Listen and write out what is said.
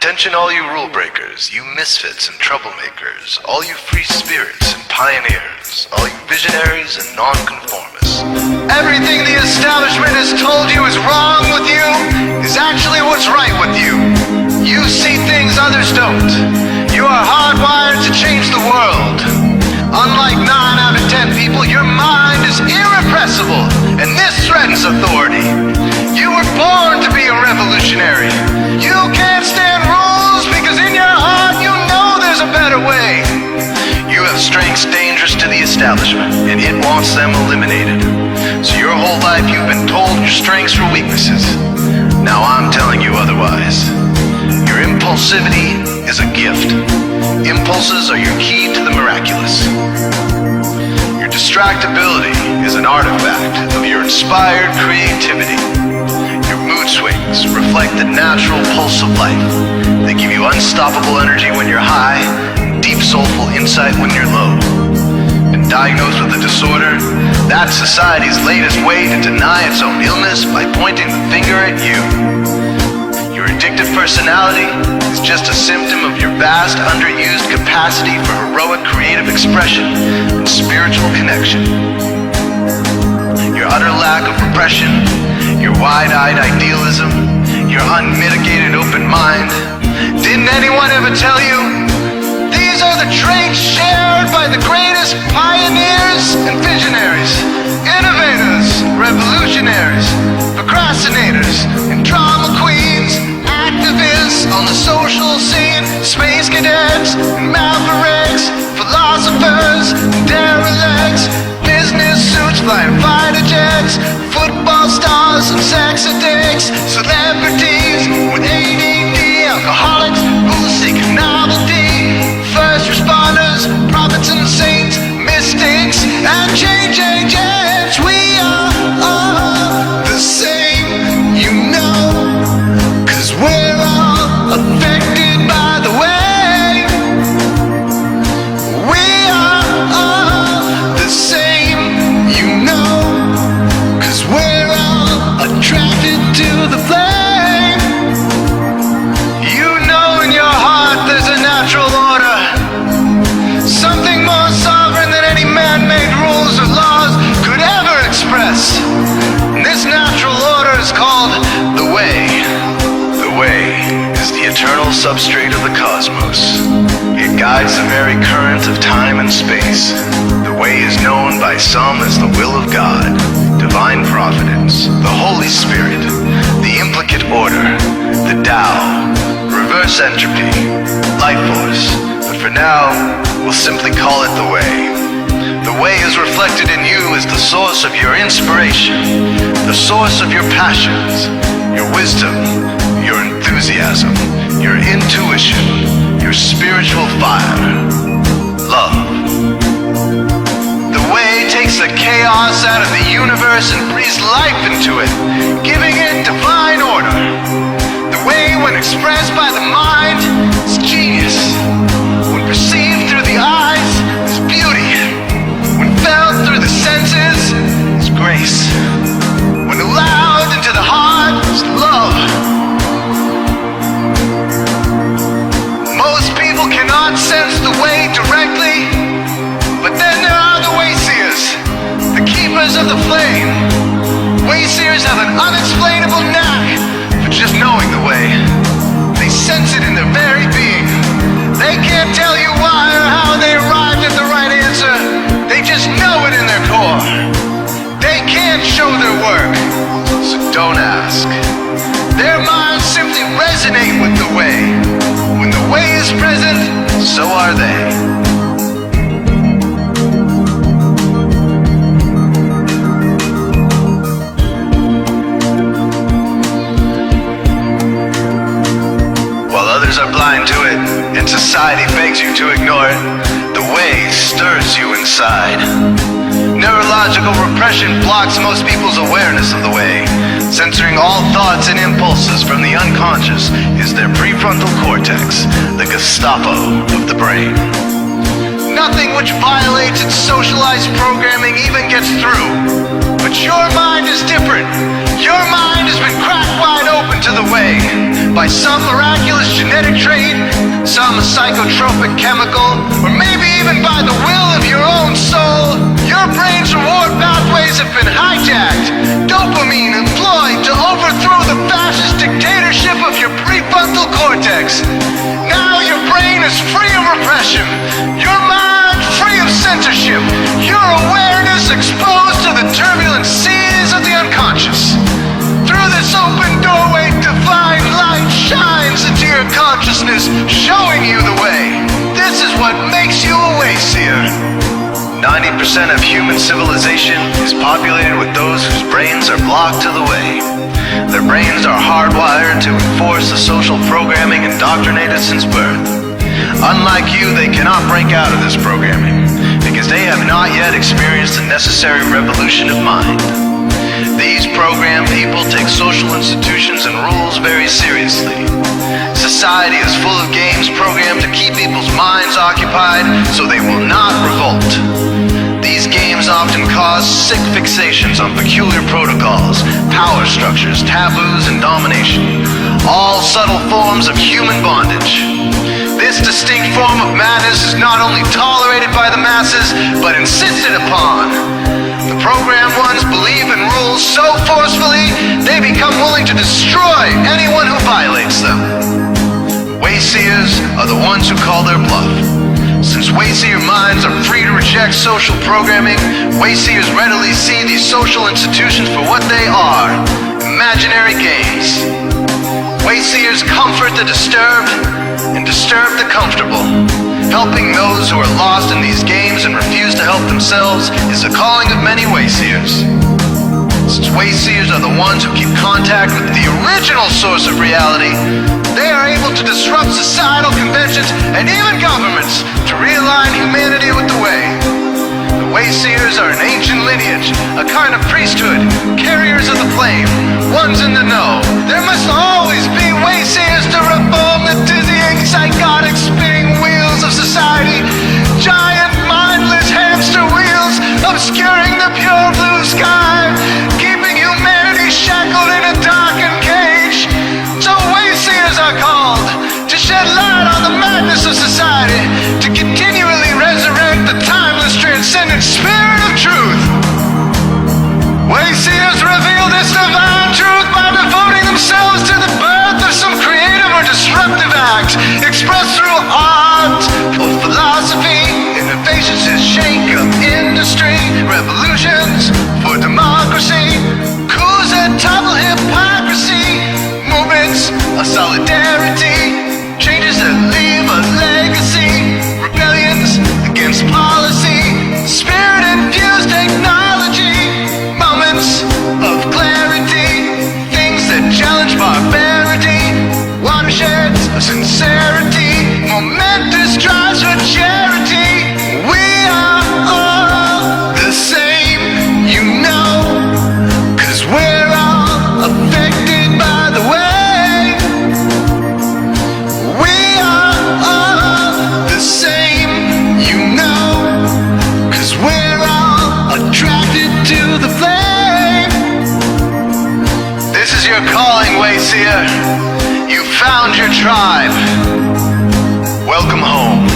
Attention all you rule breakers, you misfits and troublemakers, all you free spirits and pioneers, all you visionaries and nonconformists. Everything the establishment has told you is wrong with you is actually what's right with you. You see things others don't. You are hardwired to change the world. Unlike 9 out of 10 people, your mind is irrepressible, and this threatens authority. You were born to be a revolutionary. You can't stand rules because in your heart you know there's a better way. You have strengths dangerous to the establishment, and it wants them eliminated. So your whole life you've been told your strengths were weaknesses. Now I'm telling you otherwise. Your impulsivity is a gift. Impulses are your key to the miraculous. Your distractibility is an artifact of your inspired creativity. Your mood swings reflect the natural pulse of life. They give you unstoppable energy when you're high, deep soulful insight when you're low. And diagnosed with a disorder, that's society's latest way to deny its own illness by pointing the finger at you. Your addictive personality is just a symptom of your vast, underused capacity for heroic creative expression and spiritual connection. Your utter lack of repression, your wide-eyed idealism, your unmitigated open mind. Didn't anyone ever tell you? These are the traits shared by the greatest pioneers and visionaries, innovators, revolutionaries, procrastinators, and drama queens, activists on the social scene, space cadets, and mavericks, philosophers, and derelicts, business suits, flying fighter jets, football stars, and sex addicts, celebrities with ADD, alcoholics who seek novelty, first responders, prophets and saints, mystics, and change agents. We are all the same, you know, 'cause we're all affected by the way. We are all the same, you know, 'cause we're all attracted to the flame. You know in your heart there's a natural order, something more sovereign than any man-made rules or laws could ever express. And this natural order is called the way. The way is the eternal substrate of the cosmos. It guides the very current of time and space. The way is known by some as the will of God, divine providence, the Holy Spirit, the implicate order, the Tao, reverse entropy, life force. But for now, we'll simply call it the way. The way is reflected in you as the source of your inspiration, the source of your passions, your wisdom, your enthusiasm, your intuition, your spiritual fire, love. The way takes the chaos out of the universe and breathes life into it, giving it divine order. The way, when expressed by the mind, is genius. When perceived through the eyes, is beauty. When felt through the senses, is grace. When allowed into the heart, is love. Most people cannot sense the way directly, but then there are the wayseers, the keepers of the flame. Wayseers have an unexplainable knack for just knowing the way. They sense it in their very being. They can't tell you why or how they arrived at the right answer. They just know it in their core. They can't show their work, so don't ask. Their minds simply resonate with the way. When the way is present, so are they. While others are blind to it, and society begs you to ignore it, the way stirs you inside. Neurological repression blocks most people's awareness of the way. Censoring all thoughts and impulses from the unconscious is their prefrontal cortex, the Gestapo of the brain. Nothing which violates its socialized programming even gets through. But your mind is different. Your mind has been cracked wide open to the way by some miraculous genetic some psychotropic chemical, or maybe even by the will of your own soul, your brain's reward pathways have been hijacked. Dopamine employed to overthrow the fascist dictatorship of your prefrontal cortex. Now your brain is free of repression, your mind free of censorship, your awareness exposed to the turbulent seas of the unconscious. Through this open doorway, divine light shines into your consciousness, showing you the way. This is what makes you a wayseer. 90% of human civilization is populated with those whose brains are blocked to the way. Their brains are hardwired to enforce the social programming indoctrinated since birth. Unlike you, they cannot break out of this programming, because they have not yet experienced the necessary revolution of mind. These programmed people take social institutions and rules very seriously. Society is full of games programmed to keep people's minds occupied so they will not revolt. These games often cause sick fixations on peculiar protocols, power structures, taboos, and domination, all subtle forms of human bondage. This distinct form of madness is not only tolerated by the masses, but insisted upon. The programmed ones believe in rules so forcefully, they become willing to destroy anyone who violates them. Wayseers are the ones who call their bluff. Since wayseer minds are free to reject social programming, wayseers readily see these social institutions for what they are: imaginary games. Wayseers comfort the disturbed and disturb the comfortable. Helping those who are lost in these games and refuse to help themselves is the calling of many wayseers. Since wayseers are the ones who keep contact with the original source of reality, they are able to disrupt societal conventions and even governments to realign humanity with the way. The wayseers are an ancient lineage, a kind of priesthood, carriers of the flame, ones in the know. There must always be wayseers to reform the dizzying, psychotic, spinning wheels of society. Giant, mindless hamster wheels obscuring the pure blue sky, keeping humanity shackled in a darkened cage. So wayseers are called to shed light on the madness of society, to continually resurrect the timeless, transcendent spirit of truth. Wayseers reveal this divine truth by devoting themselves to the birth of some creative or disruptive act, expressed through art or philosophy. Innovations that shake up industry, revolutions for democracy, coups that topple hypocrisy, movements of solidarity, changes that leave a legacy, rebellions against policy, spirit-infused technology, moments of clarity, things that challenge barbarity, watersheds of sincerity, momentous drives for charity. We are all the same, you know, 'cause we're all affected by the way. We are all the same, you know, 'cause we're all attracted to the flame. This is your calling, wayseer. You found your tribe. Welcome home.